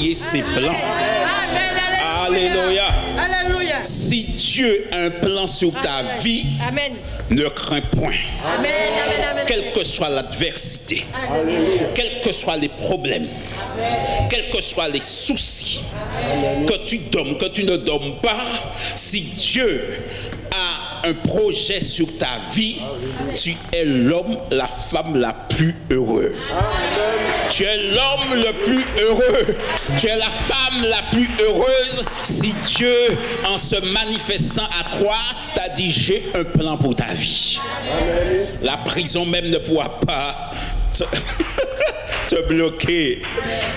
envoyer ses plans. Alléluia. Alléluia. Si Dieu a un plan sur ta vie, Amen. ne crains point. Amen. Amen. Quelle que soit l'adversité, quels que soient les problèmes, quels que soient les soucis, que tu dormes, que tu ne dormes pas, si Dieu a un projet sur ta vie, tu es l'homme, la femme la plus heureuse. Tu es l'homme le plus heureux. Tu es la femme la plus heureuse si Dieu, en se manifestant à toi, t'a dit j'ai un plan pour ta vie. La prison même ne pourra pas te bloquer.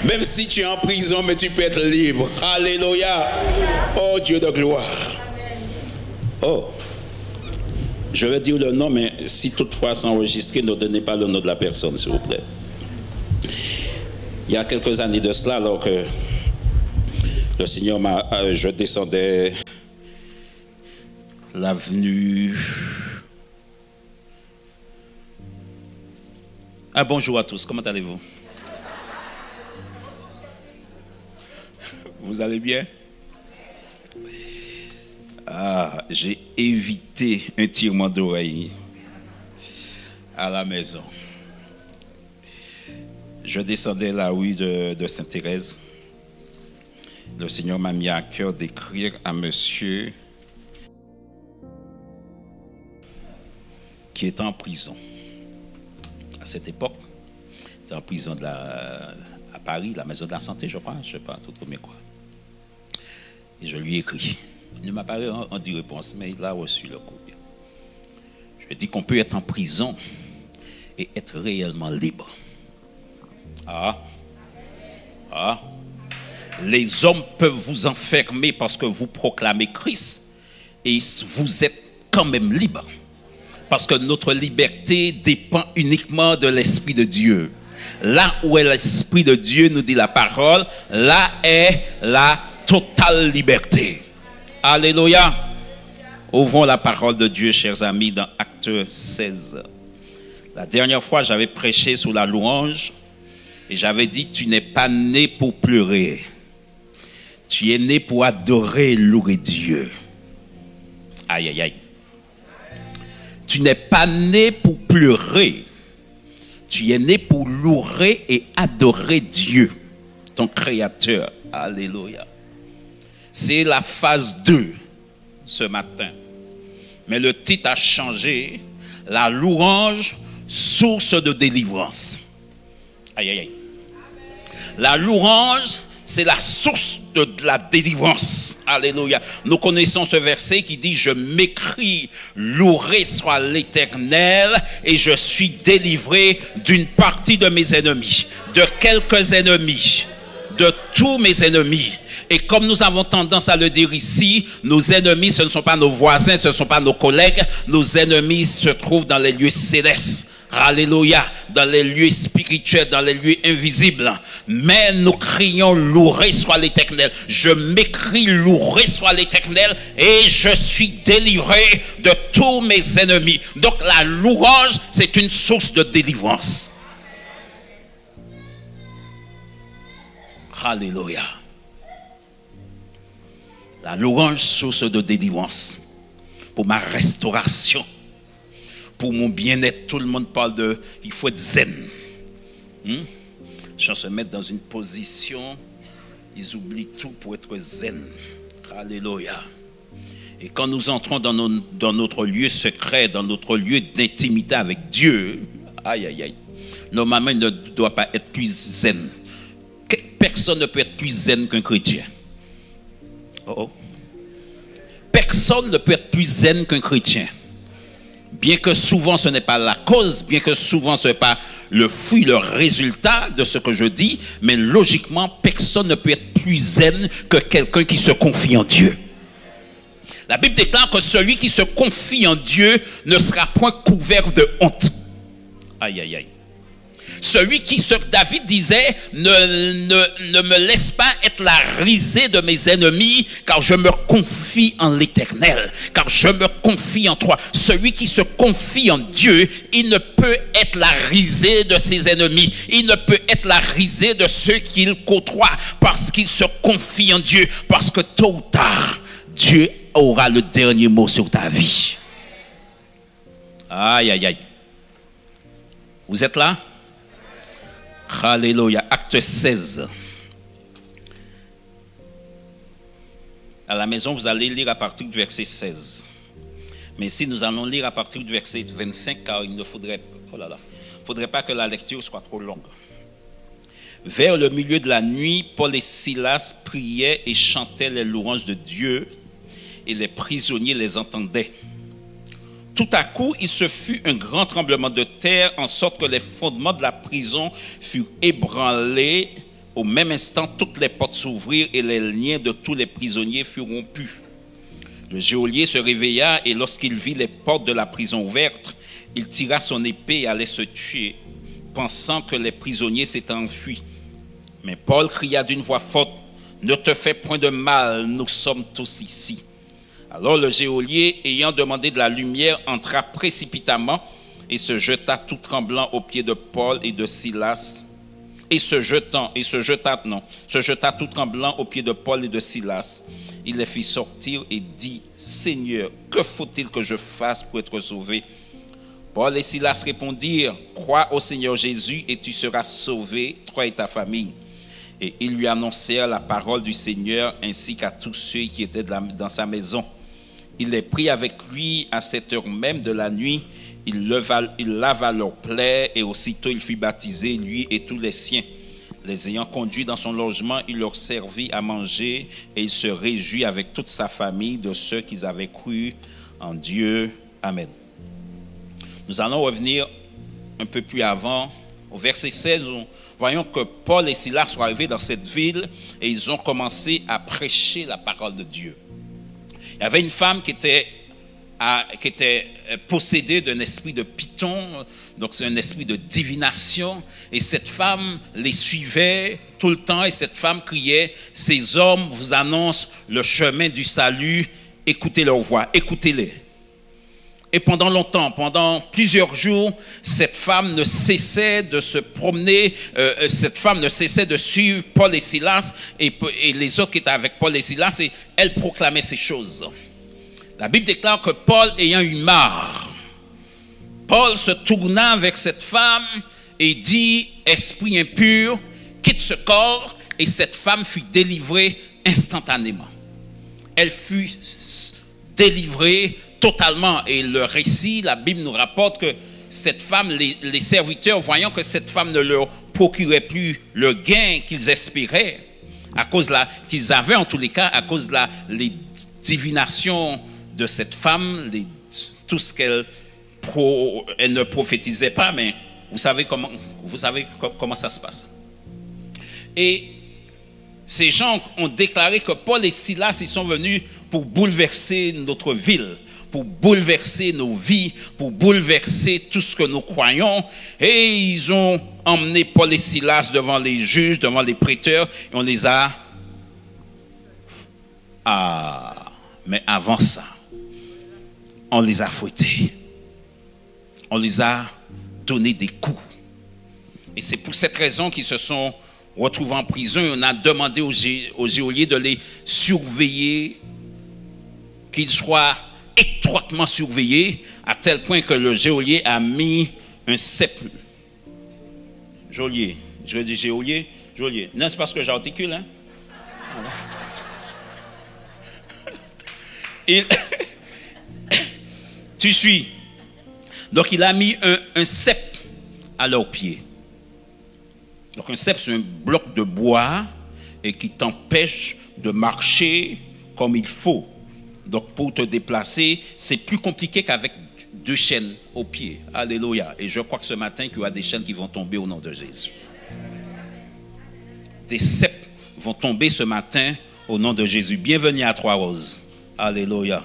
Même si tu es en prison, mais tu peux être libre. Alléluia. Oh Dieu de gloire. Oh. Je vais dire le nom, mais si toutefois c'est enregistré, ne donnez pas le nom de la personne, s'il vous plaît. Il y a quelques années de cela, alors que le Seigneur je descendais l'avenue. Ah, bonjour à tous, comment allez-vous? Vous allez bien? Ah, j'ai évité un tirement d'oreille à la maison. Je descendais la rue de Sainte-Thérèse. Le Seigneur m'a mis à cœur d'écrire à monsieur qui était en prison. À cette époque, il était en prison à Paris, la maison de la santé, je crois, tout comme quoi. Et je lui ai écrit. Il ne m'a pas rendu réponse, mais il a reçu le courrier. Je lui ai dit qu'on peut être en prison et être réellement libre. Les hommes peuvent vous enfermer parce que vous proclamez Christ et vous êtes quand même libre. Parce que notre liberté dépend uniquement de l'Esprit de Dieu. Là où est l'Esprit de Dieu, nous dit la parole, là est la totale liberté. Alléluia. Ouvrons la parole de Dieu, chers amis, dans Acte 16. La dernière fois, j'avais prêché sur la louange et j'avais dit, tu n'es pas né pour pleurer. Tu es né pour adorer et louer Dieu. Aïe, aïe, aïe. Tu n'es pas né pour pleurer. Tu es né pour louer et adorer Dieu, ton Créateur. Alléluia. C'est la phase 2 ce matin. Mais le titre a changé. La louange, source de délivrance. Aïe, aïe, aïe. La louange, c'est la source de la délivrance. Alléluia. Nous connaissons ce verset qui dit, je m'écris, loué soit l'Éternel, et je suis délivré d'une partie de mes ennemis. De quelques ennemis. De tous mes ennemis. Et comme nous avons tendance à le dire ici, nos ennemis, ce ne sont pas nos voisins, ce ne sont pas nos collègues. Nos ennemis se trouvent dans les lieux célestes. Alléluia. Dans les lieux spirituels, dans les lieux invisibles. Mais nous crions, loué soit l'Éternel. Je m'écris, loué soit l'Éternel, et je suis délivré de tous mes ennemis. Donc la louange, c'est une source de délivrance. Alléluia. La louange, source de délivrance. Pour ma restauration. Pour mon bien-être. Tout le monde parle de... Il faut être zen. Je se mettre dans une position... Ils oublient tout pour être zen. Alléluia. Et quand nous entrons dans notre lieu secret, dans notre lieu d'intimité avec Dieu, aïe, aïe, aïe. Normalement, il ne doit pas être plus zen. Personne ne peut être plus zen qu'un chrétien. Personne ne peut être plus zen qu'un chrétien. Bien que souvent ce n'est pas la cause, bien que souvent ce n'est pas le fruit, le résultat de ce que je dis, mais logiquement, personne ne peut être plus zen que quelqu'un qui se confie en Dieu. La Bible déclare que celui qui se confie en Dieu ne sera point couvert de honte. Aïe, aïe, aïe. Celui qui, ce que David disait, ne me laisse pas être la risée de mes ennemis, car je me confie en l'Éternel, car je me confie en toi. Celui qui se confie en Dieu, il ne peut être la risée de ses ennemis, il ne peut être la risée de ceux qu'il côtoie, parce qu'il se confie en Dieu, parce que tôt ou tard, Dieu aura le dernier mot sur ta vie. Aïe, aïe, aïe. Vous êtes là? Alléluia. Acte 16. À la maison, vous allez lire à partir du verset 16. Mais ici, nous allons lire à partir du verset 25, car il ne faudrait pas que la lecture soit trop longue. Vers le milieu de la nuit, Paul et Silas priaient et chantaient les louanges de Dieu, et les prisonniers les entendaient. Tout à coup, il se fut un grand tremblement de terre, en sorte que les fondements de la prison furent ébranlés. Au même instant, toutes les portes s'ouvrirent et les liens de tous les prisonniers furent rompus. Le geôlier se réveilla et lorsqu'il vit les portes de la prison ouvertes, il tira son épée et allait se tuer, pensant que les prisonniers s'étaient enfuis. Mais Paul cria d'une voix forte, « Ne te fais point de mal, nous sommes tous ici. » Alors le geôlier, ayant demandé de la lumière, entra précipitamment et se jeta tout tremblant aux pieds de Paul et de Silas. Se jeta tout tremblant aux pieds de Paul et de Silas. Il les fit sortir et dit, « Seigneur, que faut-il que je fasse pour être sauvé ?» Paul et Silas répondirent, « Crois au Seigneur Jésus et tu seras sauvé, toi et ta famille. » Et ils lui annoncèrent la parole du Seigneur ainsi qu'à tous ceux qui étaient dans sa maison. Il les prit avec lui à cette heure même de la nuit. Il lava leurs plaies et aussitôt il fut baptisé, lui et tous les siens. Les ayant conduits dans son logement, il leur servit à manger et il se réjouit avec toute sa famille de ceux qui avaient cru en Dieu. Amen. Nous allons revenir un peu plus avant, au verset 16, où voyons que Paul et Silas sont arrivés dans cette ville et ils ont commencé à prêcher la parole de Dieu. Il y avait une femme qui était possédée d'un esprit de python, donc c'est un esprit de divination, et cette femme les suivait tout le temps, et cette femme criait, « Ces hommes vous annoncent le chemin du salut, écoutez leur voix, écoutez-les. » Et pendant longtemps, pendant plusieurs jours, cette femme ne cessait de se promener, cette femme ne cessait de suivre Paul et Silas et les autres qui étaient avec Paul et Silas, et elle proclamait ces choses. La Bible déclare que Paul, ayant eu marre, Paul se tourna vers cette femme et dit, « Esprit impur, quitte ce corps », et cette femme fut délivrée instantanément. Elle fut délivrée totalement. Et le récit, la Bible nous rapporte que cette femme, les serviteurs, voyant que cette femme ne leur procurait plus le gain qu'ils espéraient, à cause qu'ils avaient en tous les cas, à cause de les divinations de cette femme, tout ce qu'elle ne prophétisait pas, mais vous savez comment ça se passe. Et ces gens ont déclaré que Paul et Silas, ils sont venus pour bouleverser notre ville, pour bouleverser nos vies, pour bouleverser tout ce que nous croyons. Et ils ont emmené Paul et Silas devant les juges, devant les prêteurs, et on les a... mais avant ça, on les a fouettés. On les a donné des coups. Et c'est pour cette raison qu'ils se sont retrouvés en prison. On a demandé aux geôliers de les surveiller, qu'ils soient étroitement surveillés, à tel point que le geôlier a mis un sceptre. Geôlier. Je dis geôlier. Geôlier. Non, c'est parce que j'articule, hein? Voilà. Tu suis. Donc il a mis un sceptre à leurs pieds. Donc un sceptre, c'est un bloc de bois et qui t'empêche de marcher comme il faut. Donc pour te déplacer, c'est plus compliqué qu'avec 2 chaînes aux pieds. Alléluia. Et je crois que ce matin, il y aura des chaînes qui vont tomber au nom de Jésus. Des sceptres vont tomber ce matin au nom de Jésus. Bienvenue à Trois-Roses. Alléluia.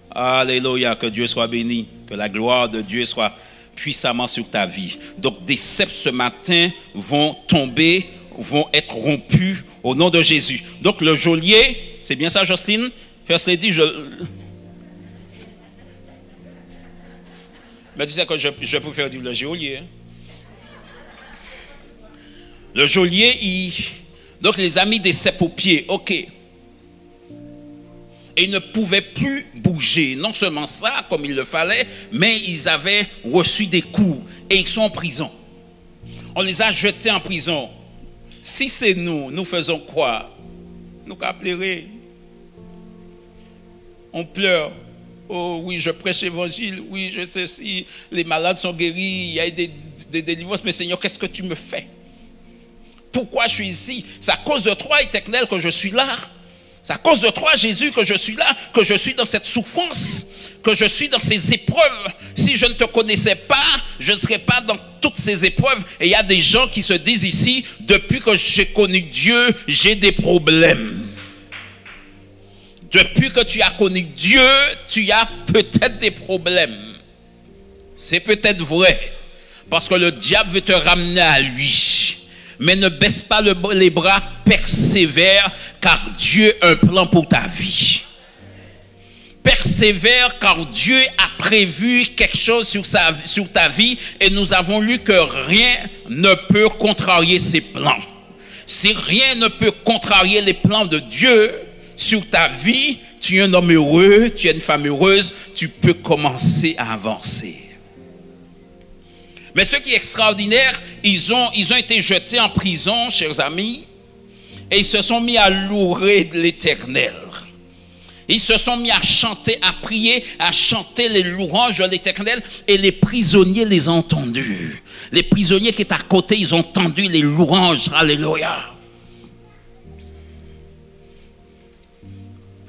Alléluia. Que Dieu soit béni. Que la gloire de Dieu soit puissamment sur ta vie. Donc des cèpes ce matin vont tomber, vont être rompus au nom de Jésus. Donc le geôlier, c'est bien ça Jocelyne? First Lady, mais tu sais que je préfère dire le geôlier. Hein? Le geôlier, donc les amis des cèpes aux pieds, ok. Et ils ne pouvaient plus bouger. Non seulement ça, comme il le fallait, mais ils avaient reçu des coups. Et ils sont en prison. On les a jetés en prison. Si c'est nous faisons quoi? Nous pleurer. On pleure. Oh oui, je prêche l'évangile. Oui, je sais si les malades sont guéris. Il y a des délivrances. Mais Seigneur, qu'est-ce que tu me fais? Pourquoi je suis ici? C'est à cause de toi, Éternel, que je suis là. C'est à cause de toi, Jésus, que je suis là, que je suis dans cette souffrance, que je suis dans ces épreuves. Si je ne te connaissais pas, je ne serais pas dans toutes ces épreuves. Et il y a des gens qui se disent ici, depuis que j'ai connu Dieu, j'ai des problèmes. Depuis que tu as connu Dieu, tu as peut-être des problèmes. C'est peut-être vrai, parce que le diable veut te ramener à lui. Mais ne baisse pas les bras, persévère, car Dieu a un plan pour ta vie. Persévère, car Dieu a prévu quelque chose sur ta vie, et nous avons lu que rien ne peut contrarier ses plans. Si rien ne peut contrarier les plans de Dieu sur ta vie, tu es un homme heureux, tu es une femme heureuse, tu peux commencer à avancer. Mais ce qui est extraordinaire, ils ont été jetés en prison, chers amis, et ils se sont mis à louer l'Éternel. Ils se sont mis à chanter, à prier, à chanter les louanges de l'Éternel, et les prisonniers les ont entendus. Les prisonniers qui étaient à côté, ils ont entendu les louanges, alléluia.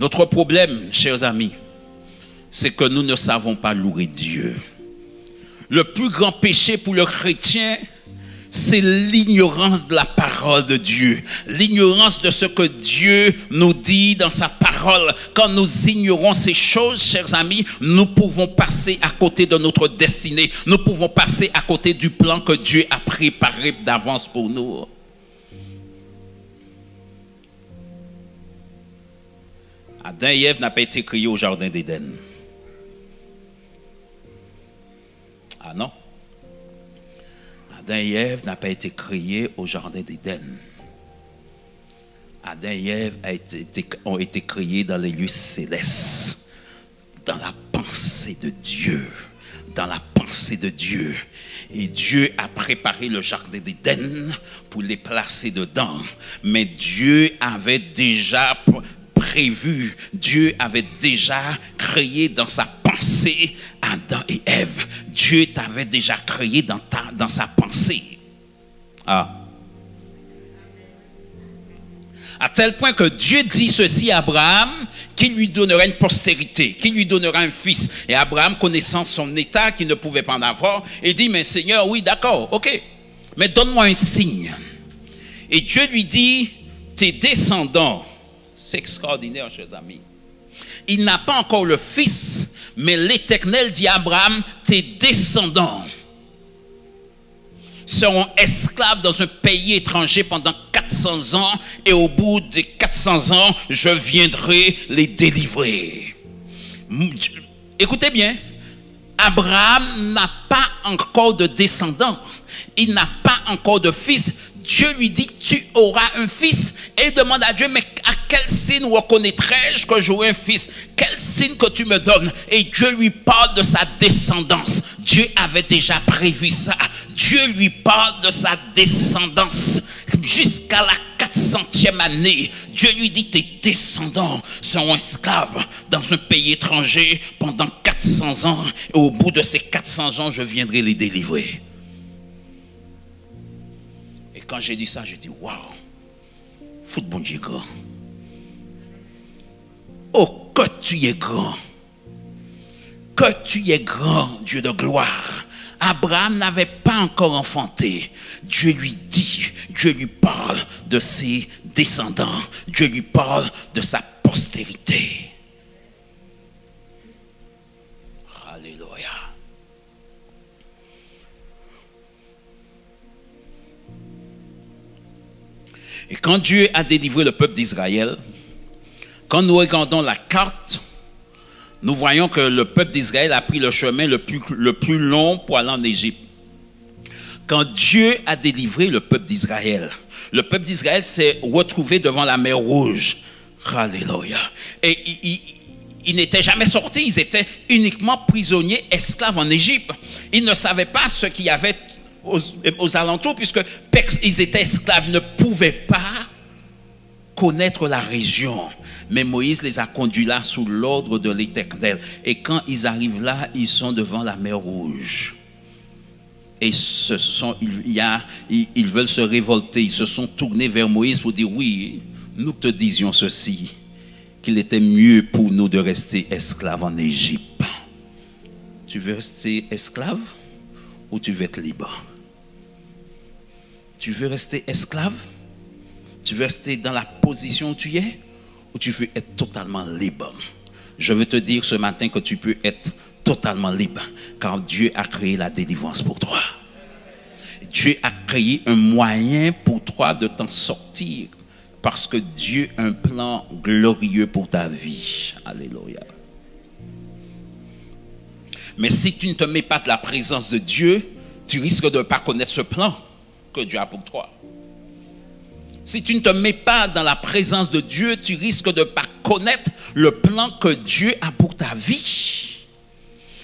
Notre problème, chers amis, c'est que nous ne savons pas louer Dieu. Le plus grand péché pour le chrétien, c'est l'ignorance de la parole de Dieu. L'ignorance de ce que Dieu nous dit dans sa parole. Quand nous ignorons ces choses, chers amis, nous pouvons passer à côté de notre destinée. Nous pouvons passer à côté du plan que Dieu a préparé d'avance pour nous. Adam et Ève n'ont pas été créés au jardin d'Éden. Ah non? Adam et Ève n'ont pas été créés au jardin d'Éden. Adam et Ève ont été créés dans les lieux célestes, dans la pensée de Dieu. Dans la pensée de Dieu. Et Dieu a préparé le jardin d'Éden pour les placer dedans. Mais Dieu avait déjà prévu, Dieu avait déjà créé dans sa pensée Adam et Ève. Dieu t'avait déjà créé dans sa pensée. Ah. À tel point que Dieu dit ceci à Abraham, qu'il lui donnera une postérité, qu'il lui donnera un fils. Et Abraham, connaissant son état, qu'il ne pouvait pas en avoir, il dit, mais Seigneur, oui, d'accord, ok, mais donne-moi un signe. Et Dieu lui dit, tes descendants, c'est extraordinaire, chers amis. Il n'a pas encore le fils, mais l'Éternel dit à Abraham, tes descendants seront esclaves dans un pays étranger pendant 400 ans, et au bout de 400 ans, je viendrai les délivrer. Écoutez bien, Abraham n'a pas encore de descendants, il n'a pas encore de fils. Dieu lui dit, tu auras un fils, et il demande à Dieu, mais à quel signe reconnaîtrai-je que j'aurai un fils? Quel signe que tu me donnes? Et Dieu lui parle de sa descendance. Dieu avait déjà prévu ça. Dieu lui parle de sa descendance. Jusqu'à la 400e année, Dieu lui dit, tes descendants seront esclaves dans un pays étranger pendant 400 ans. Et au bout de ces 400 ans, je viendrai les délivrer. Et quand j'ai dit ça, j'ai dit, waouh, foot bon Dieu grand. Oh, que tu es grand. Que tu es grand, Dieu de gloire. Abraham n'avait pas encore enfanté. Dieu lui dit, Dieu lui parle de ses descendants. Dieu lui parle de sa postérité. Alléluia. Et quand Dieu a délivré le peuple d'Israël, quand nous regardons la carte, nous voyons que le peuple d'Israël a pris le chemin le plus long pour aller en Égypte. Quand Dieu a délivré le peuple d'Israël s'est retrouvé devant la mer Rouge. Alléluia. Et ils n'étaient jamais sortis, ils étaient uniquement prisonniers, esclaves en Égypte. Ils ne savaient pas ce qu'il y avait aux alentours, puisqu'ils étaient esclaves, ils ne pouvaient pas connaître la région. Mais Moïse les a conduits là sous l'ordre de l'Éternel. Et quand ils arrivent là, ils sont devant la mer Rouge. Et ils veulent se révolter. Ils se sont tournés vers Moïse pour dire, oui, nous te disions ceci, qu'il était mieux pour nous de rester esclaves en Égypte. Tu veux rester esclave ou tu veux être libre? Tu veux rester esclave? Tu veux rester dans la position où tu es? Ou tu veux être totalement libre? Je veux te dire ce matin que tu peux être totalement libre, car Dieu a créé la délivrance pour toi. Dieu a créé un moyen pour toi de t'en sortir, parce que Dieu a un plan glorieux pour ta vie. Alléluia. Mais si tu ne te mets pas de la présence de Dieu, tu risques de ne pas connaître ce plan que Dieu a pour toi. Si tu ne te mets pas dans la présence de Dieu, tu risques de ne pas connaître le plan que Dieu a pour ta vie.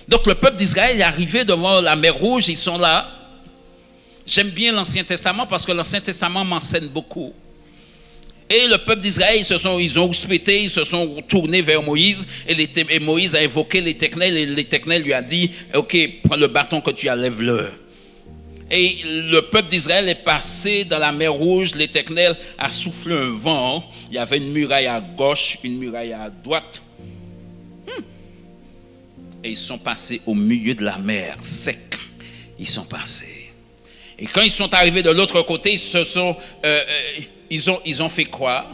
Donc le peuple d'Israël est arrivé devant la mer Rouge, ils sont là. J'aime bien l'Ancien Testament parce que l'Ancien Testament m'enseigne beaucoup. Et le peuple d'Israël, ils ont rouspété, ils se sont tournés vers Moïse. Et Moïse a invoqué l'Éternel et l'Éternel lui a dit, ok, prends le bâton que tu as, lève-le. Et le peuple d'Israël est passé dans la mer Rouge. L'Éternel a soufflé un vent. Il y avait une muraille à gauche, une muraille à droite. Et ils sont passés au milieu de la mer, sec. Ils sont passés. Et quand ils sont arrivés de l'autre côté, ils ont fait quoi?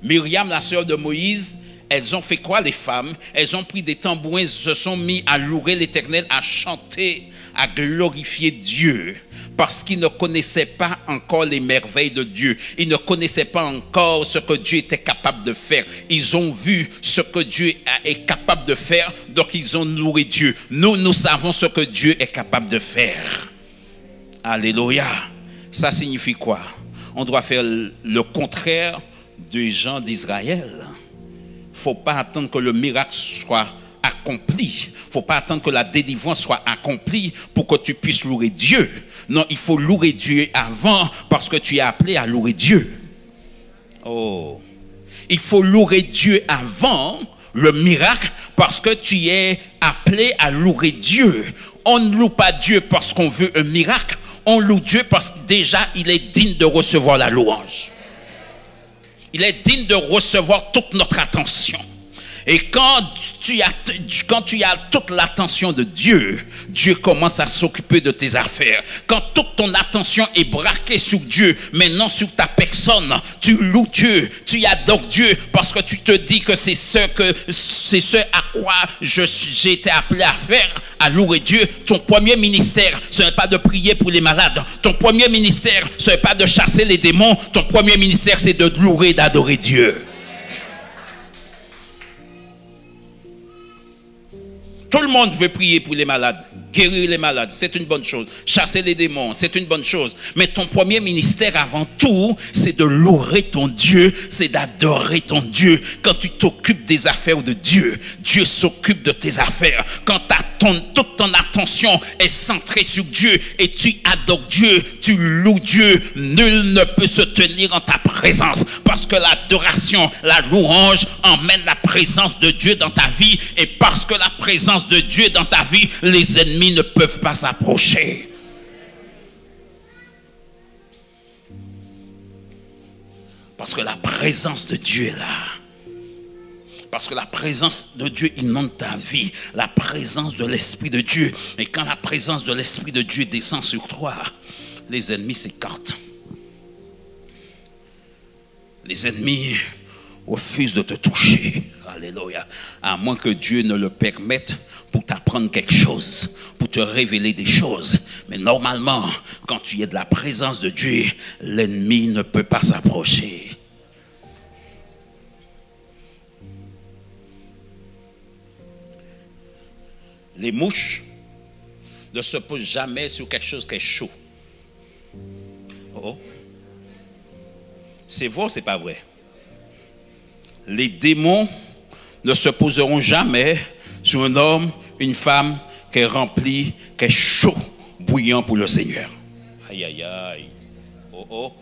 Myriam, la sœur de Moïse, elles ont fait quoi, les femmes? Elles ont pris des tambourins, se sont mis à louer l'Éternel, à chanter, à glorifier Dieu, parce qu'ils ne connaissaient pas encore les merveilles de Dieu. Ils ne connaissaient pas encore ce que Dieu était capable de faire. Ils ont vu ce que Dieu est capable de faire, donc ils ont loué Dieu. Nous savons ce que Dieu est capable de faire. Alléluia. Ça signifie quoi? On doit faire le contraire des gens d'Israël. Il ne faut pas attendre que le miracle soit accompli. Il ne faut pas attendre que la délivrance soit accomplie pour que tu puisses louer Dieu. Non, il faut louer Dieu avant parce que tu es appelé à louer Dieu. Oh. Il faut louer Dieu avant le miracle parce que tu es appelé à louer Dieu. On ne loue pas Dieu parce qu'on veut un miracle. On loue Dieu parce que déjà il est digne de recevoir la louange. Il est digne de recevoir toute notre attention. Et quand tu as toute l'attention de Dieu, Dieu commence à s'occuper de tes affaires. Quand toute ton attention est braquée sur Dieu, mais non sur ta personne, tu loues Dieu, tu adores Dieu, parce que tu te dis que c'est ce à quoi j'ai été appelé à faire, à louer Dieu. Ton premier ministère, ce n'est pas de prier pour les malades. Ton premier ministère, ce n'est pas de chasser les démons. Ton premier ministère, c'est de louer, d'adorer Dieu. Tout le monde veut prier pour les malades, guérir les malades, c'est une bonne chose. Chasser les démons, c'est une bonne chose. Mais ton premier ministère avant tout, c'est de louer ton Dieu, c'est d'adorer ton Dieu. Quand tu t'occupes des affaires de Dieu, Dieu s'occupe de tes affaires. Quand toute ton attention est centrée sur Dieu et tu adores Dieu, tu loues Dieu, nul ne peut se tenir en ta présence. Parce que l'adoration, la louange emmène la présence de Dieu dans ta vie. Et parce que la présence de Dieu dans ta vie, les ennemis ne peuvent pas s'approcher. Parce que la présence de Dieu est là. Parce que la présence de Dieu inonde ta vie. La présence de l'Esprit de Dieu. Et quand la présence de l'Esprit de Dieu descend sur toi, les ennemis s'écartent. Les ennemis refuse de te toucher. Alléluia. À moins que Dieu ne le permette pour t'apprendre quelque chose, pour te révéler des choses. Mais normalement, quand tu es de la présence de Dieu, l'ennemi ne peut pas s'approcher. Les mouches ne se posent jamais sur quelque chose qui est chaud. Oh. C'est vrai ou c'est pas vrai? Les démons ne se poseront jamais sur un homme, une femme qui est rempli, qui est chaud, bouillant pour le Seigneur. Aïe, aïe, aïe. Oh, oh.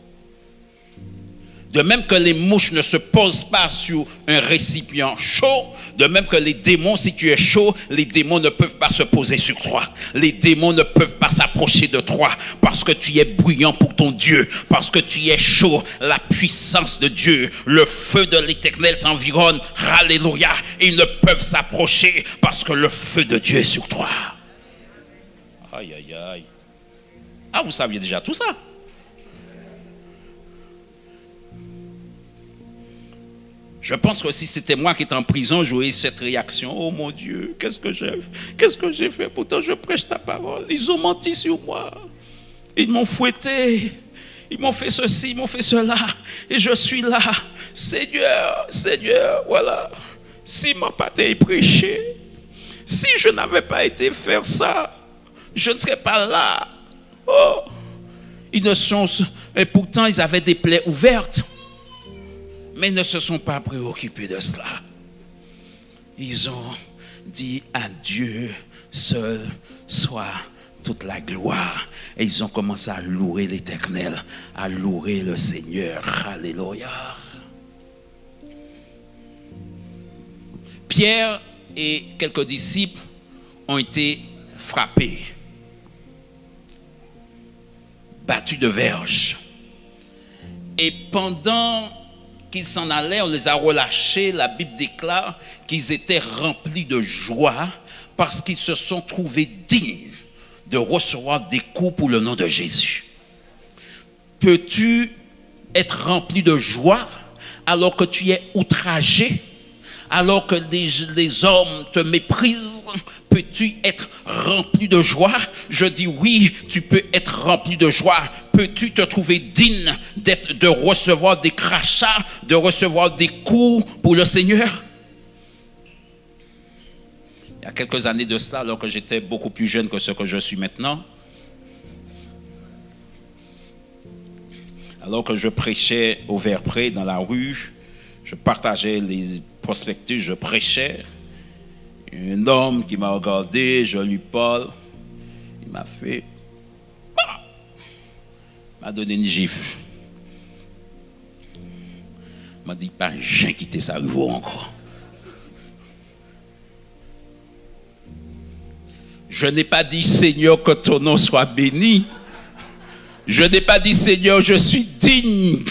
De même que les mouches ne se posent pas sur un récipient chaud, de même que les démons, si tu es chaud, les démons ne peuvent pas se poser sur toi. Les démons ne peuvent pas s'approcher de toi parce que tu es bouillant pour ton Dieu, parce que tu es chaud. La puissance de Dieu, le feu de l'Éternel t'environne. Alléluia. Ils ne peuvent s'approcher parce que le feu de Dieu est sur toi. Aïe, aïe, aïe. Ah, vous saviez déjà tout ça? Je pense que si c'était moi qui étais en prison, j'aurais eu cette réaction. Oh mon Dieu, qu'est-ce que j'ai fait? Pourtant je prêche ta parole. Ils ont menti sur moi. Ils m'ont fouetté. Ils m'ont fait ceci, ils m'ont fait cela. Et je suis là. Seigneur, Seigneur, voilà. Si mon pâté est prêché, si je n'avais pas été faire ça, je ne serais pas là. Oh, ils ne sont... Et pourtant, ils avaient des plaies ouvertes. Mais ils ne se sont pas préoccupés de cela. Ils ont dit à Dieu seul soit toute la gloire. Et ils ont commencé à louer l'Éternel, à louer le Seigneur. Alléluia. Pierre et quelques disciples ont été frappés, battus de verge. Et pendant qu'ils s'en allaient, on les a relâchés. La Bible déclare qu'ils étaient remplis de joie parce qu'ils se sont trouvés dignes de recevoir des coups pour le nom de Jésus. Peux-tu être rempli de joie alors que tu es outragé, alors que les hommes te méprisent? Peux-tu être rempli de joie? Je dis oui, tu peux être rempli de joie. Peux-tu te trouver digne de recevoir des crachats, de recevoir des coups pour le Seigneur? Il y a quelques années de cela, alors que j'étais beaucoup plus jeune que ce que je suis maintenant, alors que je prêchais au Verpré dans la rue, je partageais les prospectus, je prêchais. Un homme qui m'a regardé, je lui parle, il m'a fait, m'a donné une gifle. Il m'a dit, pas j'ai quitté ça arrive encore. Je n'ai pas dit, Seigneur, que ton nom soit béni. Je n'ai pas dit, Seigneur, je suis digne.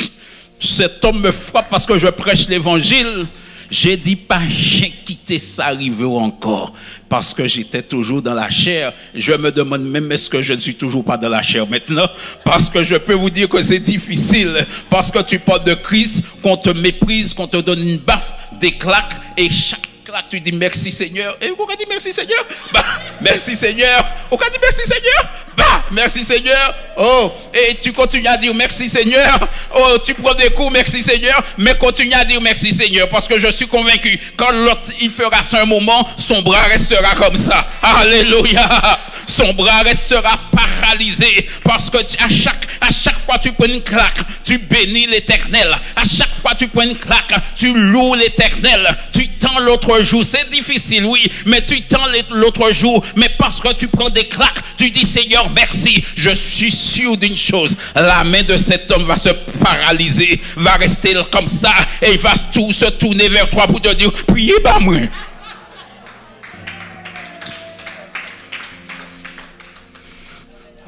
Cet homme me frappe parce que je prêche l'évangile. J'ai dit pas, j'ai quitté ça arriver encore parce que j'étais toujours dans la chair. Je me demande même est-ce que je ne suis toujours pas dans la chair maintenant, parce que je peux vous dire que c'est difficile, parce que tu parles de Christ, qu'on te méprise, qu'on te donne une baffe, des claques, et chaque claque tu dis merci Seigneur. Et pourquoi dit merci Seigneur? Bah merci Seigneur. Pourquoi dit merci Seigneur? Bah merci Seigneur. Oh, et tu continues à dire merci Seigneur. Oh, tu prends des coups, merci Seigneur, mais continue à dire merci Seigneur, parce que je suis convaincu, quand l'autre il fera ça un moment, son bras restera comme ça. Alléluia. Son bras restera paralysé, parce que à chaque fois tu prends une claque, tu bénis l'Éternel. À chaque fois tu prends une claque, tu loues l'Éternel. Tu tends l'autre jour, c'est difficile oui, mais tu tends l'autre jour, mais parce que tu prends des claques, tu dis Seigneur merci. Je suis sûr d'une chose, la main de cet homme va se paralyser, va rester comme ça, et il va tout se tourner vers toi pour te dire priez bah moi.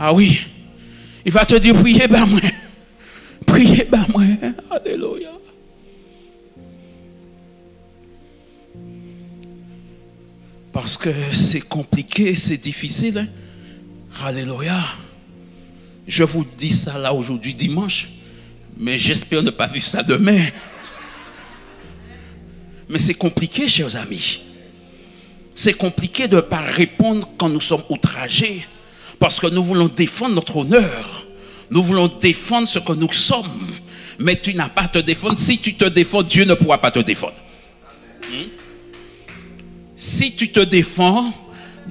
Ah oui, il va te dire priez bah moi, priez bah moi. Alléluia. Parce que c'est compliqué, c'est difficile. Hein? Alléluia. Je vous dis ça là aujourd'hui dimanche, mais j'espère ne pas vivre ça demain. Mais c'est compliqué, chers amis. C'est compliqué de ne pas répondre quand nous sommes outragés. Parce que nous voulons défendre notre honneur. Nous voulons défendre ce que nous sommes. Mais tu n'as pas à te défendre. Si tu te défends, Dieu ne pourra pas te défendre. Si tu te défends,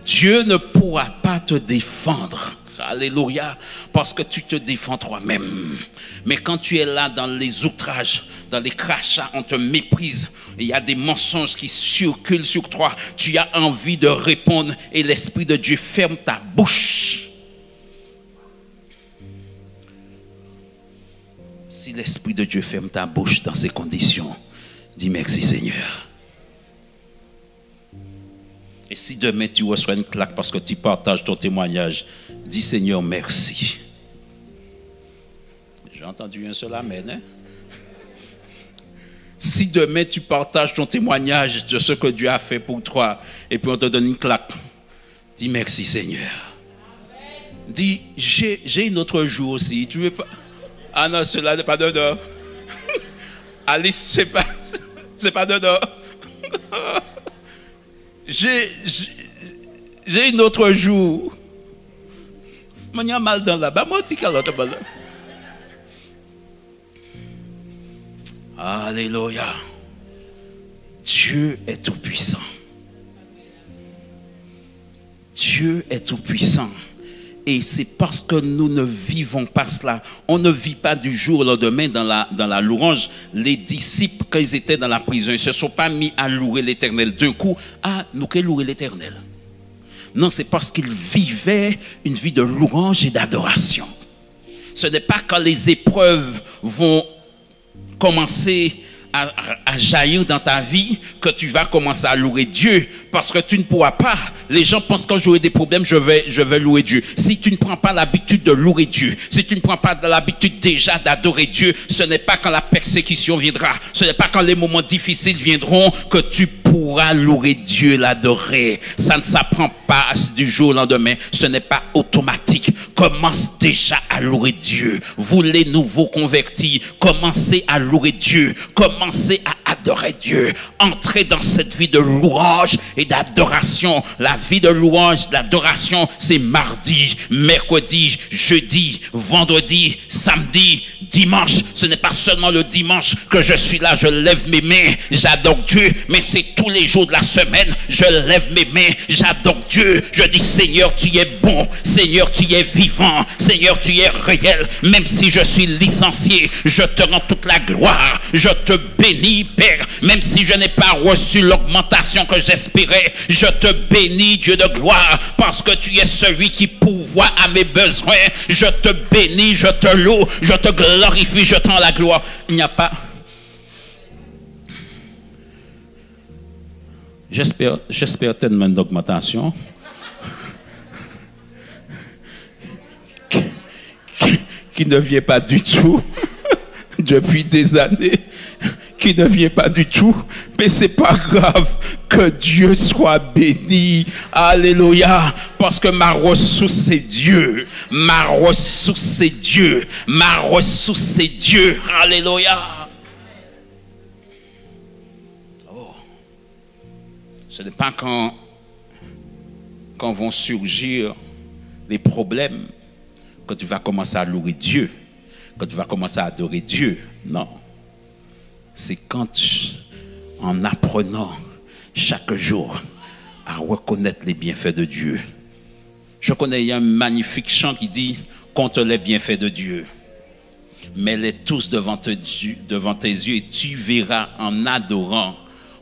Dieu ne pourra pas te défendre. Alléluia. Parce que tu te défends toi-même. Mais quand tu es là dans les outrages, dans les crachats, on te méprise. Il y a des mensonges qui circulent sur toi. Tu as envie de répondre et l'Esprit de Dieu ferme ta bouche. Si l'Esprit de Dieu ferme ta bouche dans ces conditions, dis merci Seigneur. Et si demain tu reçois une claque parce que tu partages ton témoignage, dis Seigneur merci. J'ai entendu un seul amen. Hein? Si demain tu partages ton témoignage de ce que Dieu a fait pour toi et puis on te donne une claque, dis merci Seigneur. Dis j'ai une autre jour aussi. Tu veux pas? Ah non, cela n'est pas dedans. Alice, c'est pas dedans. J'ai une autre jour. Mais il y a mal dans la bas. Moi, tu as l'autre balle. Alléluia. Dieu est tout puissant. Dieu est tout puissant. Et c'est parce que nous ne vivons pas cela. On ne vit pas du jour au lendemain dans la louange. Les disciples, quand ils étaient dans la prison, ils ne se sont pas mis à louer l'Éternel d'un coup. Ah, nous qu'est louer l'Éternel. Non, c'est parce qu'ils vivaient une vie de louange et d'adoration. Ce n'est pas quand les épreuves vont commencer à jaillir dans ta vie que tu vas commencer à louer Dieu, parce que tu ne pourras pas. Les gens pensent quand j'aurai des problèmes, je vais louer Dieu. Si tu ne prends pas l'habitude de louer Dieu, si tu ne prends pas l'habitude déjà d'adorer Dieu, ce n'est pas quand la persécution viendra, ce n'est pas quand les moments difficiles viendront que tu pourras louer Dieu, l'adorer. Ça ne s'apprend pas du jour au lendemain, ce n'est pas automatique. Commence déjà à louer Dieu. Vous les nouveaux convertis, commencez à louer Dieu, commencez à adorer Dieu. Entrez dans cette vie de louange et d'adoration. La vie de louange, d'adoration, c'est mardi, mercredi, jeudi, vendredi, samedi, dimanche. Ce n'est pas seulement le dimanche que je suis là, je lève mes mains, j'adore Dieu, mais c'est tous les jours de la semaine, je lève mes mains, j'adore Dieu. Je dis Seigneur, tu es bon, Seigneur, tu es vivant, Seigneur, tu es réel. Même si je suis licencié, je te rends toute la gloire, je te bénis, Père. Même si je n'ai pas reçu l'augmentation que j'espérais, je te bénis, Dieu de gloire, parce que tu es celui qui pourvoit à mes besoins. Je te bénis, je te loue, je te glorifie, je te rends la gloire. Il n'y a pas... J'espère tellement d'augmentation qui ne vient pas du tout depuis des années, qui ne vient pas du tout, mais c'est pas grave, que Dieu soit béni. Alléluia, parce que ma ressource c'est Dieu, ma ressource c'est Dieu, ma ressource c'est Dieu. Alléluia. Oh. Ce n'est pas quand vont surgir les problèmes que tu vas commencer à louer Dieu, que tu vas commencer à adorer Dieu. Non. C'est quand, en apprenant chaque jour à reconnaître les bienfaits de Dieu. Je connais, il y a un magnifique chant qui dit « Compte les bienfaits de Dieu, mets-les tous devant tes yeux et tu verras en adorant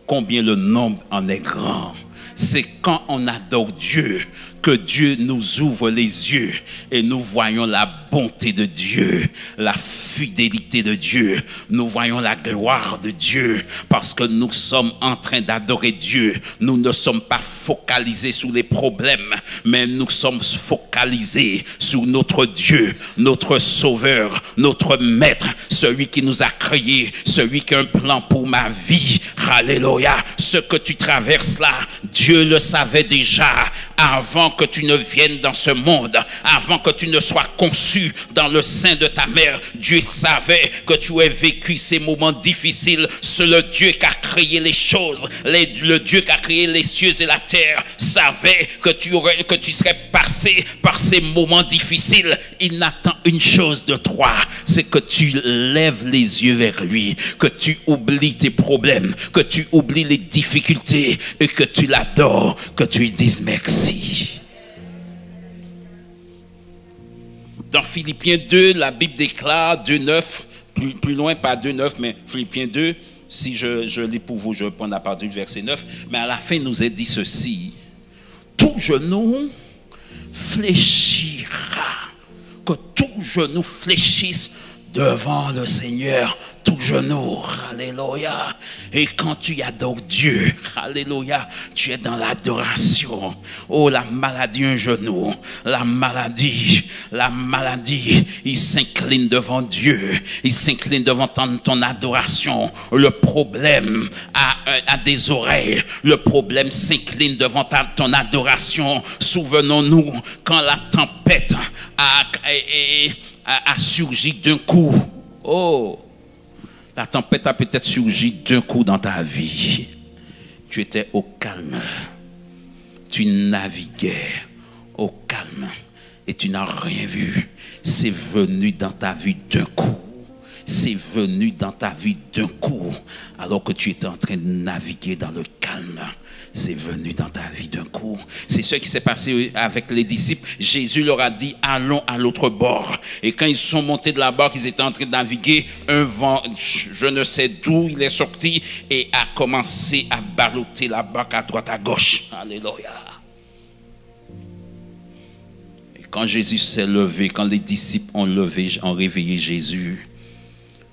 combien le nombre en est grand. » C'est quand on adore Dieu que Dieu nous ouvre les yeux et nous voyons la bonté de Dieu, la fidélité de Dieu. Nous voyons la gloire de Dieu parce que nous sommes en train d'adorer Dieu. Nous ne sommes pas focalisés sur les problèmes, mais nous sommes focalisés sur notre Dieu, notre Sauveur, notre Maître, celui qui nous a créés, celui qui a un plan pour ma vie. Alléluia. Ce que tu traverses là, Dieu le savait déjà avant que tu ne viennes dans ce monde, avant que tu ne sois conçu dans le sein de ta mère, Dieu savait que tu aies vécu ces moments difficiles. C'est le Dieu qui a créé les choses, le Dieu qui a créé les cieux et la terre savait que tu serais passé par ces moments difficiles. Il n'attend une chose de toi, c'est que tu lèves les yeux vers lui, que tu oublies tes problèmes, que tu oublies les difficultés et que tu l'adores, que tu lui dises merci. Dans Philippiens 2, la Bible déclare 2,9, plus loin, pas 2,9, mais Philippiens 2, si je lis pour vous, je vais prendre à partir du verset 9, mais à la fin, il nous est dit ceci: tout genou fléchira, que tout genou fléchisse devant le Seigneur, tout genou, alléluia. Et quand tu adores Dieu, alléluia, tu es dans l'adoration. Oh, la maladie, un genou, la maladie, il s'incline devant Dieu, il s'incline devant ton adoration. Le problème a des oreilles, le problème s'incline devant ton adoration. Souvenons-nous, quand la tempête a surgi d'un coup. Oh, la tempête a peut-être surgi d'un coup dans ta vie. Tu étais au calme. Tu naviguais au calme et tu n'as rien vu. C'est venu dans ta vie d'un coup. C'est venu dans ta vie d'un coup. Alors que tu étais en train de naviguer dans le calme. C'est venu dans ta vie d'un coup. C'est ce qui s'est passé avec les disciples. Jésus leur a dit, allons à l'autre bord. Et quand ils sont montés de la barque, ils étaient en train de naviguer. Un vent, je ne sais d'où il est sorti et a commencé à balloter la barque à droite, à gauche. Alléluia. Et quand Jésus s'est levé, quand les disciples ont réveillé Jésus,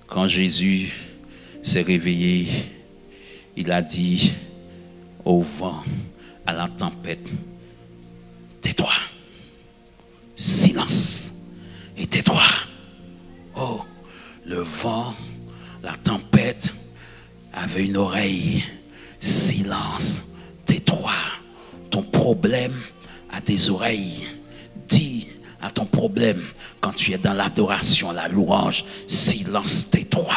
quand Jésus s'est réveillé, il a dit au vent, à la tempête, tais-toi, silence, et tais-toi. Oh, le vent, la tempête avait une oreille, silence, tais-toi. Ton problème a des oreilles. Dis à ton problème, quand tu es dans l'adoration, la louange, silence, tais-toi.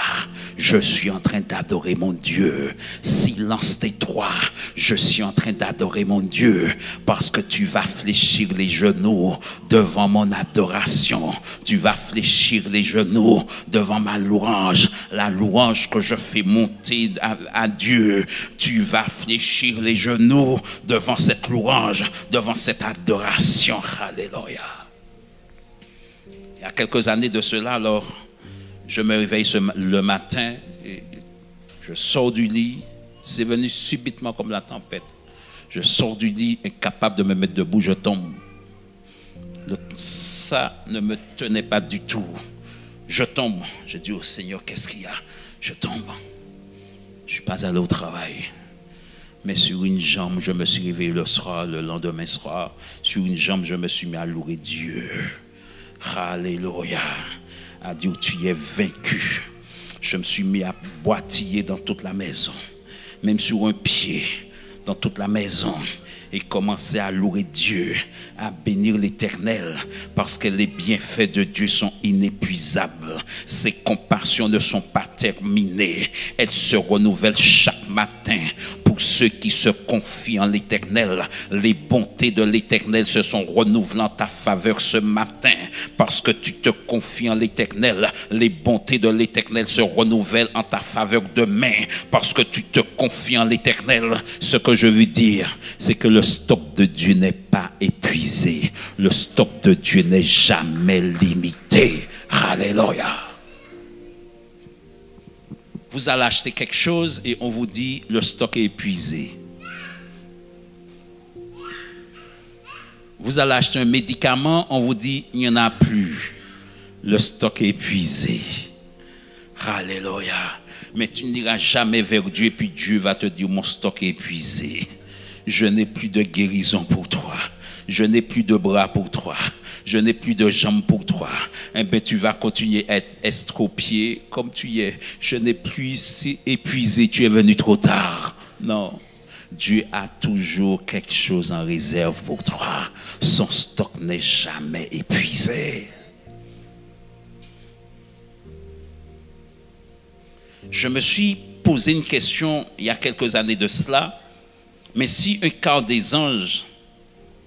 Je suis en train d'adorer mon Dieu. Silence, tais-toi. Je suis en train d'adorer mon Dieu. Parce que tu vas fléchir les genoux devant mon adoration. Tu vas fléchir les genoux devant ma louange. La louange que je fais monter à Dieu. Tu vas fléchir les genoux devant cette louange, devant cette adoration. Alléluia. Il y a quelques années de cela, alors, je me réveille le matin et je sors du lit. C'est venu subitement comme la tempête. Je sors du lit, incapable de me mettre debout, je tombe. Ça ne me tenait pas du tout. Je tombe. Je dis au Seigneur, qu'est-ce qu'il y a? Je tombe. Je ne suis pas allé au travail. Mais sur une jambe, je me suis réveillé le lendemain soir. Sur une jambe, je me suis mis à louer Dieu. Alléluia. A dit où tu es vaincu. Je me suis mis à boitiller dans toute la maison, même sur un pied, dans toute la maison, et commencer à louer Dieu, à bénir l'Éternel, parce que les bienfaits de Dieu sont inépuisables. Ses compassions ne sont pas terminées. Elles se renouvellent chaque matin. Pour ceux qui se confient en l'Éternel, les bontés de l'Éternel se sont renouvelées en ta faveur ce matin. Parce que tu te confies en l'Éternel, les bontés de l'Éternel se renouvellent en ta faveur demain. Parce que tu te confies en l'Éternel. Ce que je veux dire, c'est que le stock de Dieu n'est pas épuisé. Le stock de Dieu n'est jamais limité. Alléluia. Vous allez acheter quelque chose et on vous dit le stock est épuisé. Vous allez acheter un médicament, on vous dit il n'y en a plus. Le stock est épuisé. Alléluia. Mais tu n'iras jamais vers Dieu et puis Dieu va te dire mon stock est épuisé. Je n'ai plus de guérison pour toi. Je n'ai plus de bras pour toi. Je n'ai plus de jambes pour toi. Eh bien, tu vas continuer à être estropié comme tu es. Je n'ai plus épuisé. Tu es venu trop tard. Non. Dieu a toujours quelque chose en réserve pour toi. Son stock n'est jamais épuisé. Je me suis posé une question il y a quelques années de cela. Mais si un quart des anges,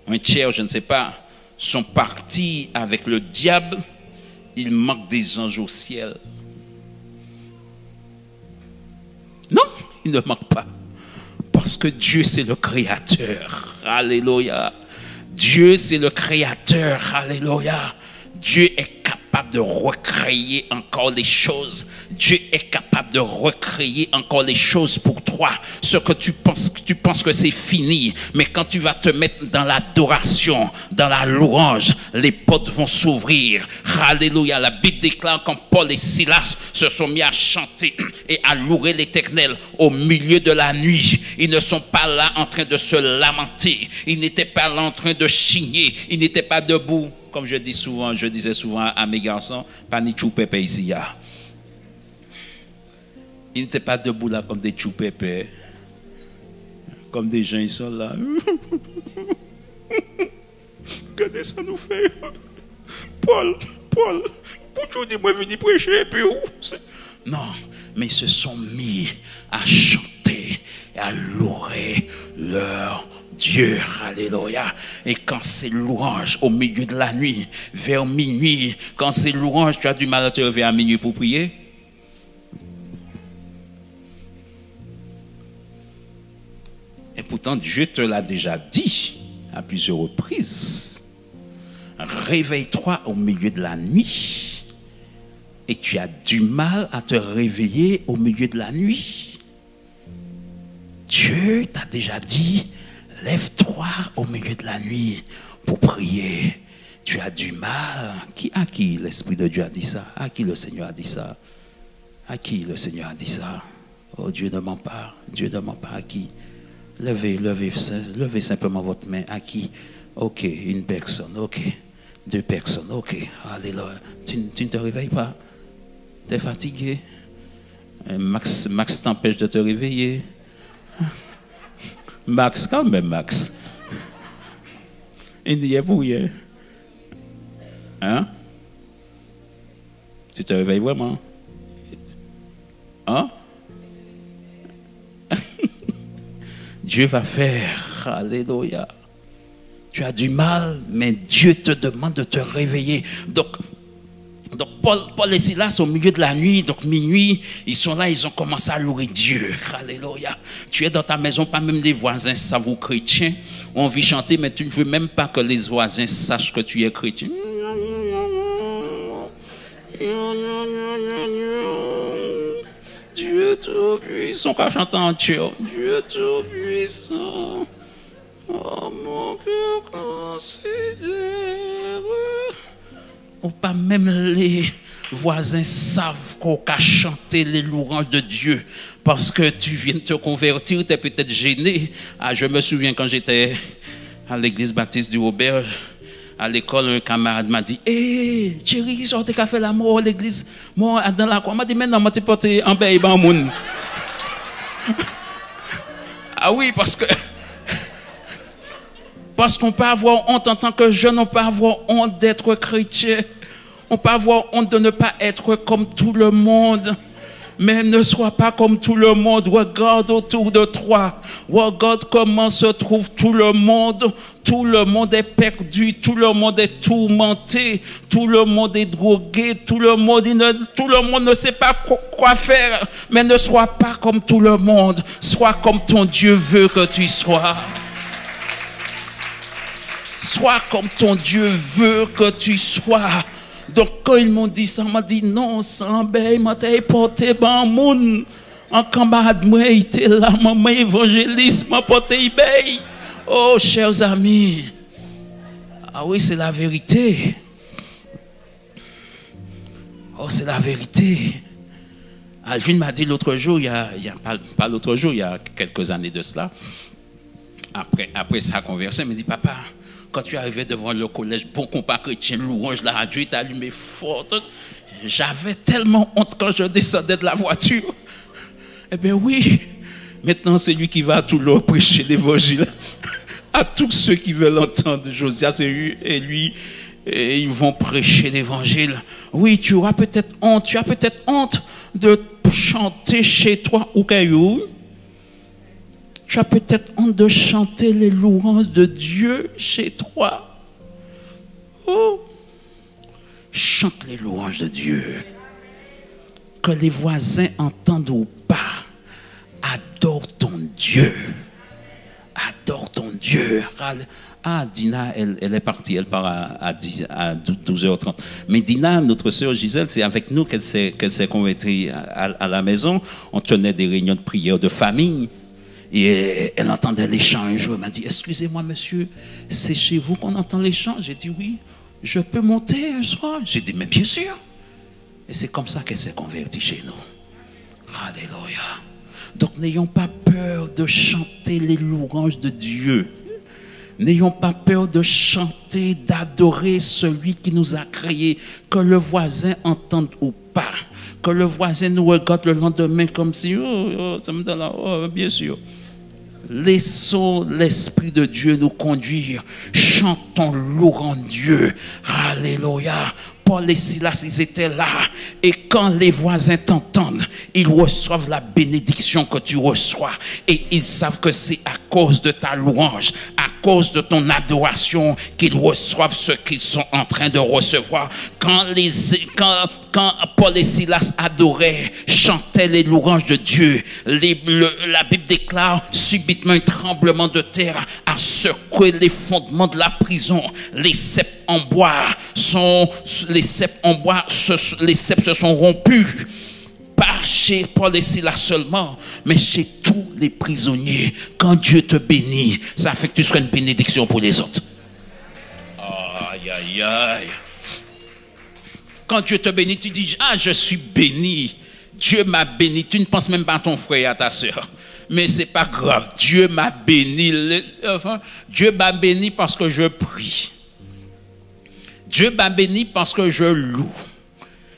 un tiers, je ne sais pas, sont partis avec le diable, il manque des anges au ciel. Non, il ne manque pas. Parce que Dieu, c'est le Créateur. Alléluia. Dieu, c'est le Créateur. Alléluia. Dieu est capable de recréer encore les choses. Dieu est capable de recréer encore les choses pour toi. Ce que tu penses que c'est fini. Mais quand tu vas te mettre dans l'adoration, dans la louange, les portes vont s'ouvrir. Alléluia. La Bible déclare quand Paul et Silas se sont mis à chanter et à louer l'Éternel au milieu de la nuit. Ils ne sont pas là en train de se lamenter. Ils n'étaient pas là en train de chigner. Ils n'étaient pas debout. Comme je disais souvent à mes garçons, pas ni chou-pépé ici. Ils n'étaient pas debout là comme des chou-pépé. Comme des gens, ils sont là. Regardez ça nous fait. Paul, pour dis moi venir prêcher, et puis où? Non, mais ils se sont mis à chanter et à louer leur Dieu, alléluia. Et quand c'est louange au milieu de la nuit, vers minuit, quand c'est louange, tu as du mal à te lever à minuit pour prier. Et pourtant, Dieu te l'a déjà dit à plusieurs reprises. Réveille-toi au milieu de la nuit. Et tu as du mal à te réveiller au milieu de la nuit. Dieu t'a déjà dit, lève-toi au milieu de la nuit pour prier. Tu as du mal. À qui l'Esprit de Dieu a dit ça? À qui le Seigneur a dit ça? À qui le Seigneur a dit ça? Oh, Dieu ne ment pas. Dieu ne ment pas. À qui? Levez simplement votre main. À qui? Ok, une personne. Ok, deux personnes. Ok, alléluia. Tu ne te réveilles pas? Tu es fatigué? Max t'empêche de te réveiller. Max, quand même, Max. Il dit pour hier. Hein? Tu te réveilles vraiment? Hein? Dieu va faire. Alléluia. Tu as du mal, mais Dieu te demande de te réveiller. Donc Paul et Silas au milieu de la nuit, donc minuit, ils sont là, ils ont commencé à louer Dieu. Alléluia. Tu es dans ta maison, pas même les voisins savent vous chrétien. On vit chanter, mais tu ne veux même pas que les voisins sachent que tu es chrétien. Dieu tout-puissant, quand j'entends en Dieu, Dieu tout-puissant. Oh mon cœur considère. Ou pas même les voisins savent qu'on a chanté les louanges de Dieu parce que tu viens de te convertir, tu es peut-être gêné. Ah, je me souviens quand j'étais à l'église baptiste du Robert, à l'école, un camarade m'a dit, hé, chérie, sortez qu'a fait l'amour à l'église, moi, dans la croix, m'a dit, maintenant, moi, tu portes en bain, en moun. Ah oui, parce qu'on peut avoir honte en tant que jeune, on peut avoir honte d'être chrétien. On peut avoir honte de ne pas être comme tout le monde. Mais ne sois pas comme tout le monde. Regarde autour de toi. Regarde comment se trouve tout le monde. Tout le monde est perdu. Tout le monde est tourmenté. Tout le monde est drogué. Tout le monde ne sait pas quoi faire. Mais ne sois pas comme tout le monde. Sois comme ton Dieu veut que tu sois. Sois comme ton Dieu veut que tu sois. Donc quand ils m'ont dit ça, m'a dit non, sans bain, m'a porté ban moun. En camarade moi, il était là, maman évangéliste, m'a porté bain. Oh, chers amis. Ah oui, c'est la vérité. Oh, c'est la vérité. Alvin m'a dit l'autre jour, il y a quelques années de cela, après sa conversion, il m'a dit, papa, quand tu arrivais devant le collège, bon compas chrétien, louange, la radio est allumée forte. J'avais tellement honte quand je descendais de la voiture. Eh bien oui, Maintenant, c'est lui qui va à tout leur prêcher l'évangile. À tous ceux qui veulent entendre Josias et lui, et ils vont prêcher l'évangile. Oui, tu as peut-être honte de chanter chez toi au caillou. Tu as peut-être honte de chanter les louanges de Dieu chez toi. Oh, chante les louanges de Dieu. Que les voisins entendent ou pas. Adore ton Dieu. Adore ton Dieu. Ah, Dina, elle est partie. Elle part à 12h30. Mais Dina, notre sœur Gisèle, c'est avec nous qu'elle s'est convertie à la maison. On tenait des réunions de prière de famille. Et elle entendait les chants un jour. Elle m'a dit, excusez-moi monsieur, c'est chez vous qu'on entend les chants? J'ai dit oui, je peux monter un soir? J'ai dit mais bien sûr. Et c'est comme ça qu'elle s'est convertie chez nous. Alléluia. Donc n'ayons pas peur de chanter les louanges de Dieu. N'ayons pas peur de chanter, d'adorer celui qui nous a créés. Que le voisin entende ou pas. Que le voisin nous regarde le lendemain comme si, ça me donne là, bien sûr. Laissons l'Esprit de Dieu nous conduire. Chantons, louons Dieu. Alléluia. Paul et Silas, ils étaient là. Et quand les voisins t'entendent, ils reçoivent la bénédiction que tu reçois. Et ils savent que c'est à cause de ta louange, à cause de ton adoration, qu'ils reçoivent ce qu'ils sont en train de recevoir. Quand Paul et Silas adoraient, chantaient les louanges de Dieu, la Bible déclare subitement un tremblement de terre a secoué les fondements de la prison. Les ceps en bois se sont rompus. Pas chez Paul et Silas seulement, mais chez tous les prisonniers. Quand Dieu te bénit, ça fait que tu seras une bénédiction pour les autres. Aïe, aïe, aïe. Quand Dieu te bénit, tu dis, ah, je suis béni. Dieu m'a béni. Tu ne penses même pas à ton frère et à ta soeur. Mais c'est pas grave. Dieu m'a béni. Dieu m'a béni parce que je prie. Dieu m'a béni parce que je loue.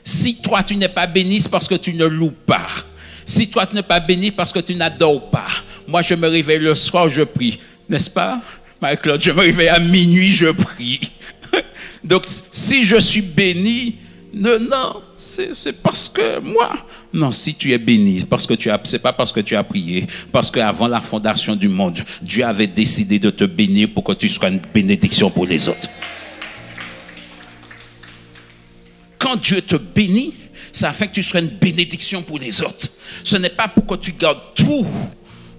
Si toi tu n'es pas béni, c'est parce que tu ne loues pas. Si toi tu n'es pas béni, parce que tu n'adores pas. Moi je me réveille le soir, je prie. N'est-ce pas, Marie-Claude? Je me réveille à minuit, je prie. Donc si je suis béni, non, c'est parce que moi. Non, si tu es béni, c'est pas parce que tu as prié. Parce qu'avant la fondation du monde, Dieu avait décidé de te bénir pour que tu sois une bénédiction pour les autres. Quand Dieu te bénit, ça fait que tu seras une bénédiction pour les autres. Ce n'est pas pour que tu gardes tout.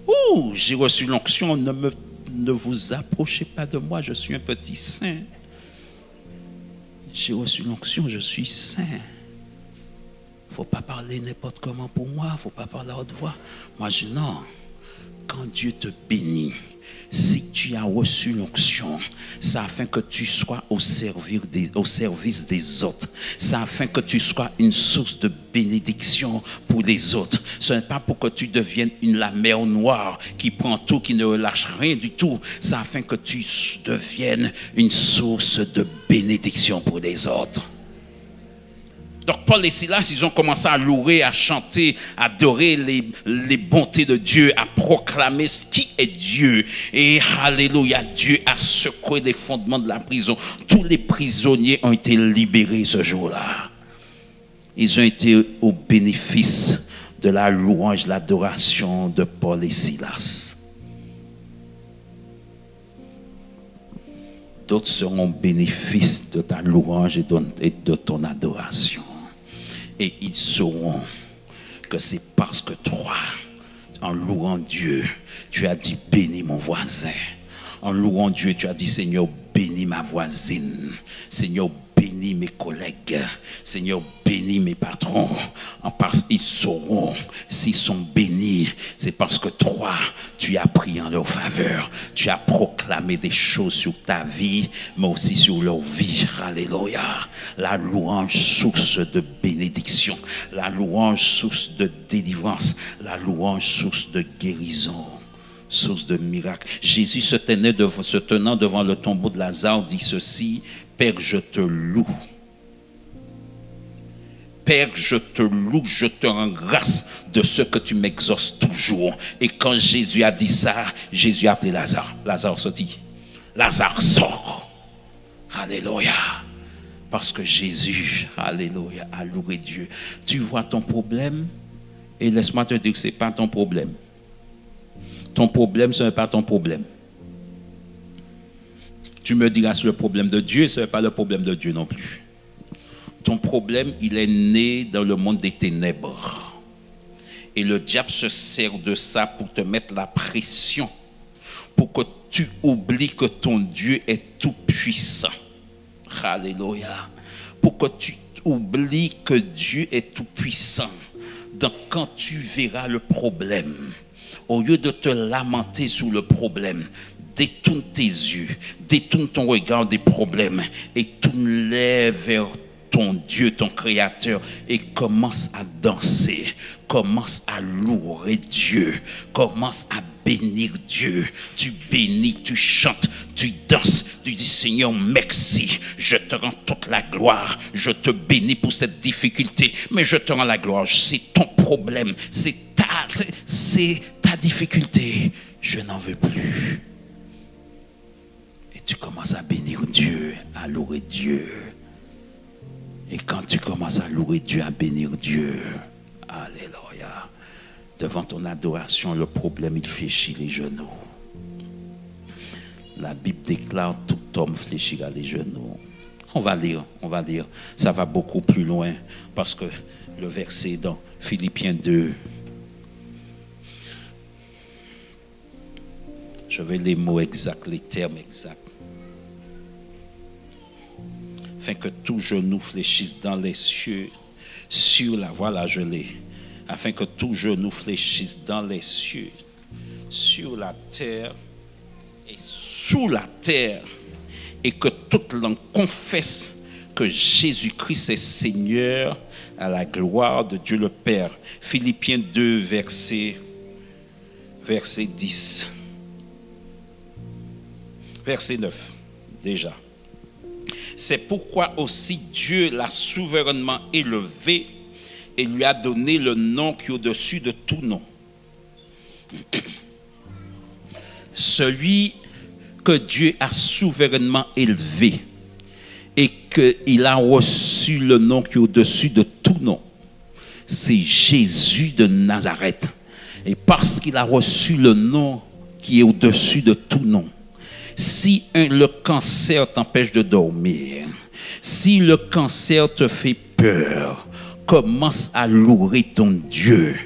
Ouh, j'ai reçu l'onction, ne vous approchez pas de moi, je suis un petit saint. J'ai reçu l'onction, je suis saint. Il ne faut pas parler n'importe comment pour moi, il ne faut pas parler à haute voix. Moi, non. Quand Dieu te bénit, si tu as reçu l'onction, c'est afin que tu sois au service des autres. C'est afin que tu sois une source de bénédiction pour les autres. Ce n'est pas pour que tu deviennes la mer noire qui prend tout, qui ne relâche rien du tout. C'est afin que tu deviennes une source de bénédiction pour les autres. Donc Paul et Silas, ils ont commencé à louer, à chanter, à adorer les bontés de Dieu, à proclamer ce qui est Dieu. Et alléluia, Dieu a secoué les fondements de la prison. Tous les prisonniers ont été libérés ce jour-là. Ils ont été au bénéfice de la louange, l'adoration de Paul et Silas. D'autres seront au bénéfice de ta louange et de ton adoration. Et ils sauront que c'est parce que toi, en louant Dieu, tu as dit bénis mon voisin. En louant Dieu, tu as dit Seigneur, bénis ma voisine. Seigneur, bénis mes collègues. Seigneur, bénis mes patrons. Parce qu'ils sauront s'ils sont bénis. C'est parce que toi, tu as prié en leur faveur. Tu as proclamé des choses sur ta vie, mais aussi sur leur vie. Alléluia. La louange, source de bénédiction. La louange, source de délivrance. La louange, source de guérison. Source de miracle. Jésus se tenant devant le tombeau de Lazare dit ceci: Père, je te loue Père, je te loue, je te rends grâce de ce que tu m'exauces toujours. Et quand Jésus a dit ça, Jésus a appelé Lazare. Lazare sorti. Lazare sort. Alléluia. Parce que Jésus, alléluia, a loué Dieu. Tu vois ton problème et laisse-moi te dire que ce n'est pas ton problème. Ton problème, ce n'est pas ton problème. Tu me diras c'est le problème de Dieu, ce n'est pas le problème de Dieu non plus. Ton problème, il est né dans le monde des ténèbres. Et le diable se sert de ça pour te mettre la pression, pour que tu oublies que ton Dieu est tout puissant. Alléluia. Pour que tu oublies que Dieu est tout puissant. Donc quand tu verras le problème, au lieu de te lamenter sur le problème, détourne tes yeux, détourne ton regard des problèmes et tourne-les vers ton Dieu, ton Créateur, et commence à danser, commence à louer Dieu, commence à bénir Dieu. Tu bénis, tu chantes, tu danses, tu dis Seigneur merci, je te rends toute la gloire, je te bénis pour cette difficulté, mais je te rends la gloire, c'est ton problème, c'est ta difficulté, je n'en veux plus. Et tu commences à bénir Dieu, à louer Dieu. Et quand tu commences à louer Dieu, à bénir Dieu, alléluia, devant ton adoration, le problème, il fléchit les genoux. La Bible déclare, tout homme fléchira les genoux. On va lire. Ça va beaucoup plus loin, parce que le verset dans Philippiens 2, je vais les mots exacts, les termes exacts. Afin que tout genou fléchisse dans les cieux, sur la, voilà je l'ai, afin que tout genou fléchisse dans les cieux, sur la terre et sous la terre, et que toute langue confesse que Jésus-Christ est Seigneur à la gloire de Dieu le Père. Philippiens 2, verset 10. Verset 9, déjà. C'est pourquoi aussi Dieu l'a souverainement élevé et lui a donné le nom qui est au-dessus de tout nom. Celui que Dieu a souverainement élevé et qu'il a reçu le nom qui est au-dessus de tout nom, c'est Jésus de Nazareth. Et parce qu'il a reçu le nom qui est au-dessus de tout nom, si le cancer t'empêche de dormir, si le cancer te fait peur, commence à louer ton Dieu.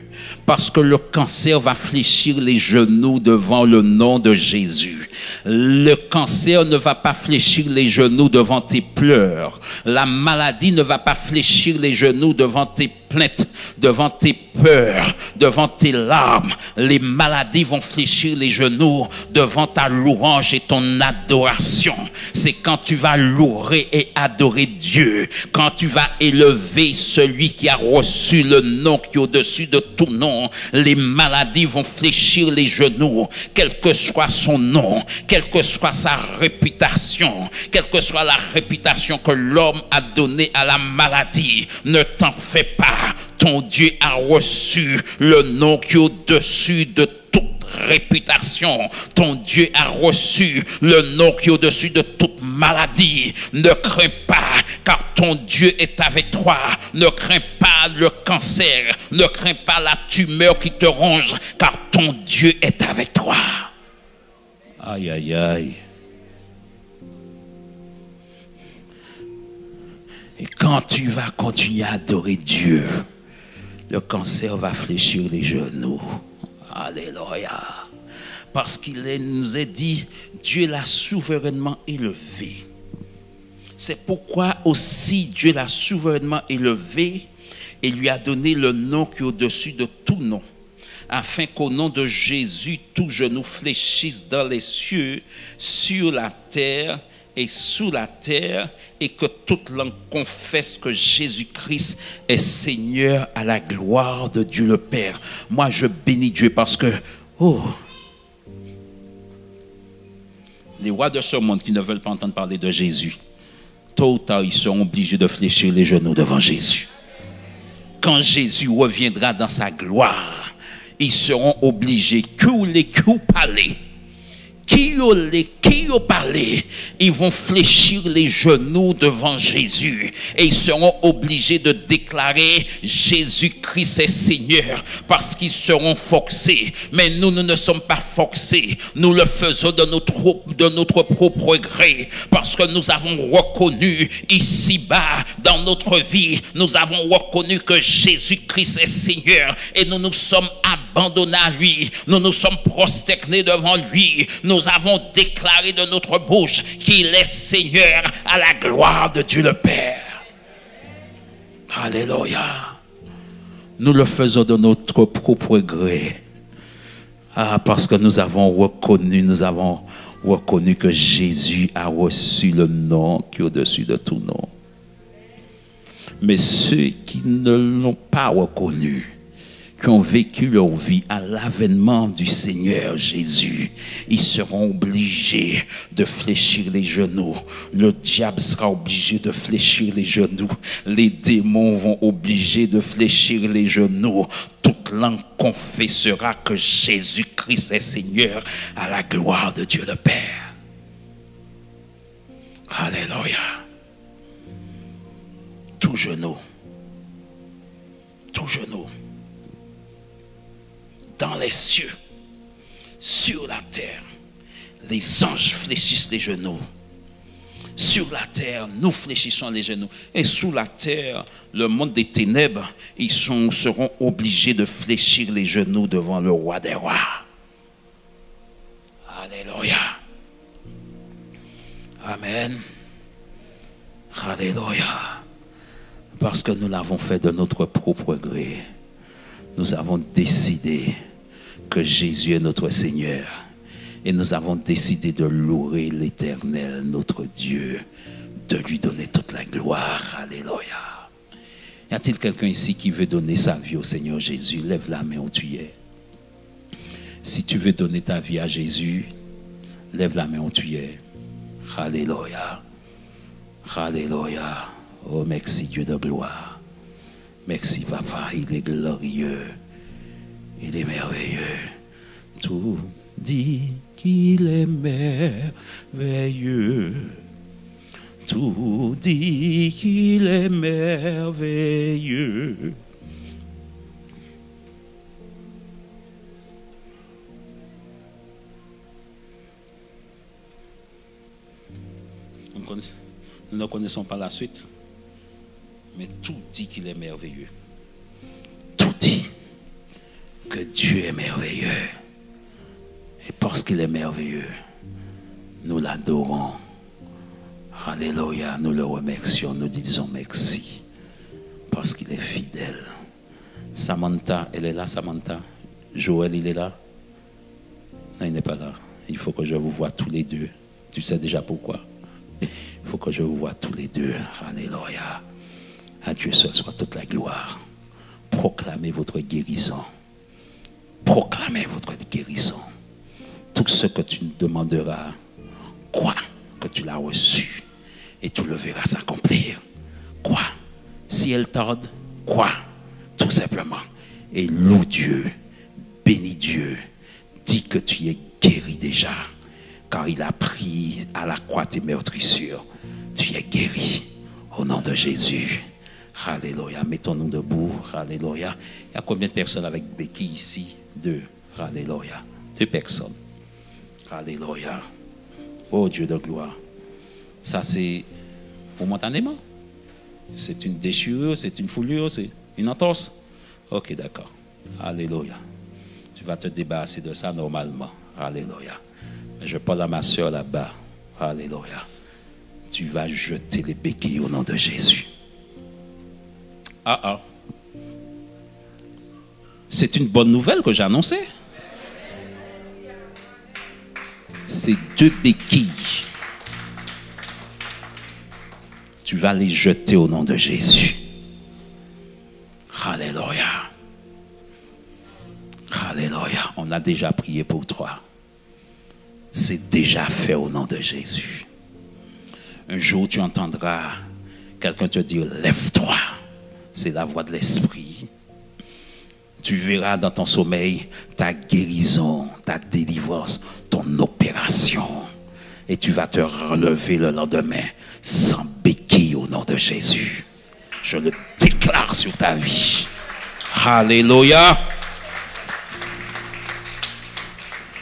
Parce que le cancer va fléchir les genoux devant le nom de Jésus. Le cancer ne va pas fléchir les genoux devant tes pleurs. La maladie ne va pas fléchir les genoux devant tes plaintes, devant tes peurs, devant tes larmes. Les maladies vont fléchir les genoux devant ta louange et ton adoration. C'est quand tu vas louer et adorer Dieu, quand tu vas élever celui qui a reçu le nom qui est au-dessus de tout nom, les maladies vont fléchir les genoux, quel que soit son nom, quelle que soit sa réputation, quelle que soit la réputation que l'homme a donnée à la maladie. Ne t'en fais pas. Ton Dieu a reçu le nom qui est au-dessus de toute réputation. Ton Dieu a reçu le nom qui est au-dessus de toute maladie. Ne crains pas, car ton Dieu est avec toi. Ne crains pas le cancer. Ne crains pas la tumeur qui te ronge, car ton Dieu est avec toi. Aïe, aïe, aïe. Et quand tu vas continuer à adorer Dieu, le cancer va fléchir les genoux. Alléluia. Parce qu'il nous est dit, Dieu l'a souverainement élevé. C'est pourquoi aussi Dieu l'a souverainement élevé et lui a donné le nom qui est au-dessus de tout nom. Afin qu'au nom de Jésus, tout genou fléchisse dans les cieux, sur la terre et sous la terre, et que toute langue confesse que Jésus-Christ est Seigneur à la gloire de Dieu le Père. Moi, je bénis Dieu parce que, les rois de ce monde qui ne veulent pas entendre parler de Jésus, tôt ou tard, ils seront obligés de fléchir les genoux devant Jésus. quand Jésus reviendra dans sa gloire, ils seront obligés, qui ont parlé, ils vont fléchir les genoux devant Jésus et ils seront obligés de déclarer Jésus-Christ est Seigneur parce qu'ils seront forcés. Mais nous ne sommes pas forcés, nous le faisons de notre propre gré parce que nous avons reconnu ici-bas dans notre vie, nous avons reconnu que Jésus-Christ est Seigneur et nous nous sommes abandonnés à lui, nous nous sommes prosternés devant lui, nous avons déclaré de notre bouche qu'il est Seigneur à la gloire de Dieu le Père. Alléluia. Nous le faisons de notre propre gré. Parce que nous avons reconnu que Jésus a reçu le nom qui est au-dessus de tout nom. Mais ceux qui ne l'ont pas reconnu, qui ont vécu leur vie à l'avènement du Seigneur Jésus, ils seront obligés de fléchir les genoux. Le diable sera obligé de fléchir les genoux. Les démons vont obliger de fléchir les genoux. Toute langue confessera que Jésus-Christ est Seigneur à la gloire de Dieu le Père. Alléluia. Tout genou. Dans les cieux, sur la terre, les anges fléchissent les genoux. Sur la terre, nous fléchissons les genoux. Et sous la terre, le monde des ténèbres, ils seront obligés de fléchir les genoux devant le roi des rois. Alléluia. Amen. Alléluia. Parce que nous l'avons fait de notre propre gré. Nous avons décidé que Jésus est notre Seigneur. Et nous avons décidé de louer l'Éternel, notre Dieu, de lui donner toute la gloire. Alléluia. Y a-t-il quelqu'un ici qui veut donner sa vie au Seigneur Jésus? Lève la main où tu es. Si tu veux donner ta vie à Jésus, lève la main où tu es. Alléluia. Alléluia. Oh, merci Dieu de gloire. Merci papa, il est glorieux, il est merveilleux. Tout dit qu'il est merveilleux. Tout dit qu'il est merveilleux. Nous ne connaissons pas la suite. Mais tout dit qu'il est merveilleux. Tout dit que Dieu est merveilleux. Et parce qu'il est merveilleux, nous l'adorons. Alléluia, nous le remercions, nous disons merci. Parce qu'il est fidèle. Samantha, elle est là, Samantha. Joël, il est là. Non, il n'est pas là. Il faut que je vous voie tous les deux. Tu sais déjà pourquoi. Il faut que je vous voie tous les deux. Alléluia. À Dieu seul soit toute la gloire. Proclamez votre guérison. Proclamez votre guérison. Tout ce que tu demanderas, crois que tu l'as reçu et tu le verras s'accomplir. Crois. Si elle tarde, crois. Tout simplement. Et loue Dieu. Bénis Dieu. Dis que tu es guéri déjà. Car il a pris à la croix tes meurtrissures. Tu es guéri. Au nom de Jésus. Alléluia. Mettons-nous debout. Alléluia. Il y a combien de personnes avec béquilles ici? 2. Alléluia. 2 personnes. Alléluia. Oh Dieu de gloire. Ça c'est momentanément. C'est une déchirure, c'est une foulure, c'est une entorse. Ok, d'accord. Alléluia. Tu vas te débarrasser de ça normalement. Alléluia. Mais je parle à ma soeur là-bas. Alléluia. Tu vas jeter les béquilles au nom de Jésus. C'est une bonne nouvelle que j'ai annoncée. C'est 2 béquilles. Tu vas les jeter au nom de Jésus. Alléluia. Alléluia. On a déjà prié pour toi. C'est déjà fait au nom de Jésus. Un jour, tu entendras quelqu'un te dire, lève-toi. c'est la voix de l'esprit. Tu verras dans ton sommeil ta guérison, ta délivrance, ton opération. Et tu vas te relever le lendemain sans béquille au nom de Jésus. Je le déclare sur ta vie. Alléluia.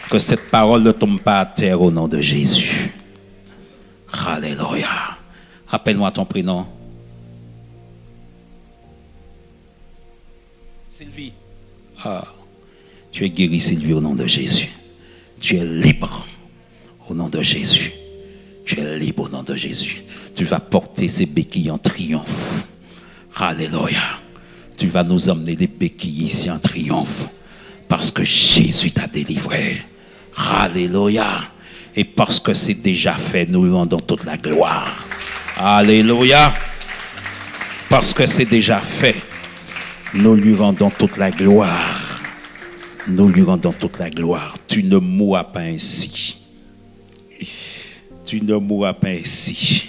Que cette parole ne tombe pas à terre au nom de Jésus. Alléluia. Rappelle-moi ton prénom. Sylvie. Ah, tu es guéri, Sylvie, au nom de Jésus. Tu es libre au nom de Jésus. Tu es libre au nom de Jésus. Tu vas porter ces béquilles en triomphe. Alléluia. Tu vas nous emmener les béquilles ici en triomphe. Parce que Jésus t'a délivré. Alléluia. Et parce que c'est déjà fait, nous lui rendons toute la gloire. Alléluia. Parce que c'est déjà fait, nous lui rendons toute la gloire. Nous lui rendons toute la gloire. Tu ne mourras pas ainsi. Tu ne mourras pas ainsi.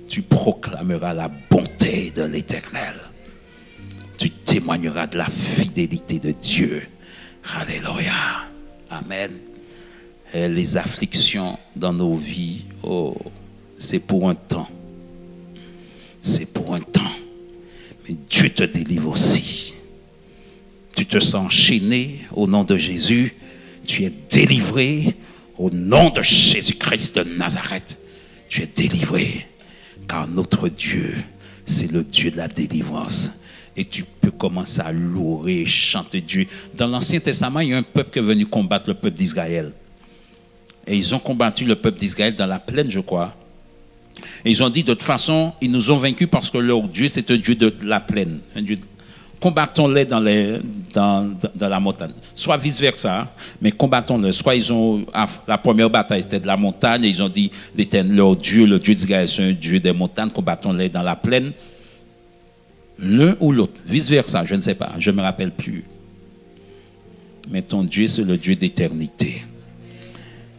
Tu proclameras la bonté de l'Éternel. Tu témoigneras de la fidélité de Dieu. Alléluia. Amen. Et les afflictions dans nos vies, oh, c'est pour un temps. C'est pour un temps. Mais Dieu te délivre aussi. Tu te sens enchaîné au nom de Jésus. Tu es délivré au nom de Jésus-Christ de Nazareth. Tu es délivré. Car notre Dieu, c'est le Dieu de la délivrance. Et tu peux commencer à louer, chanter Dieu. Dans l'Ancien Testament, il y a un peuple qui est venu combattre le peuple d'Israël. Et ils ont combattu le peuple d'Israël dans la plaine, je crois. Et ils ont dit, de toute façon, ils nous ont vaincus parce que leur Dieu, c'est un Dieu de la plaine. Un Dieu. Combattons-les dans la montagne. Soit vice-versa, mais combattons-les. Soit ils ont, la première bataille, c'était de la montagne, et ils ont dit, leur Dieu, le Dieu d'Israël, c'est un Dieu des montagnes, combattons-les dans la plaine. L'un ou l'autre, vice-versa, je ne sais pas, je ne me rappelle plus. Mais ton Dieu, c'est le Dieu d'éternité.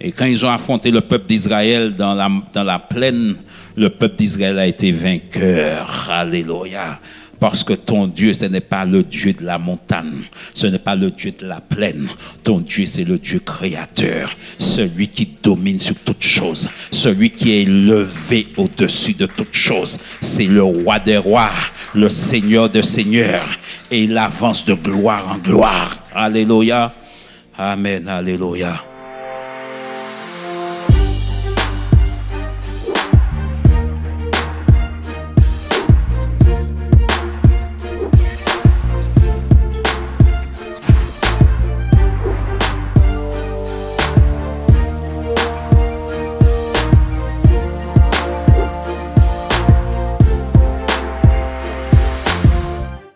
Et quand ils ont affronté le peuple d'Israël dans la plaine, le peuple d'Israël a été vainqueur. Alléluia. Parce que ton Dieu, ce n'est pas le Dieu de la montagne. Ce n'est pas le Dieu de la plaine. Ton Dieu, c'est le Dieu créateur. Celui qui domine sur toutes choses. Celui qui est élevé au-dessus de toutes choses. C'est le roi des rois, le Seigneur des seigneurs. Et il avance de gloire en gloire. Alléluia. Amen. Alléluia.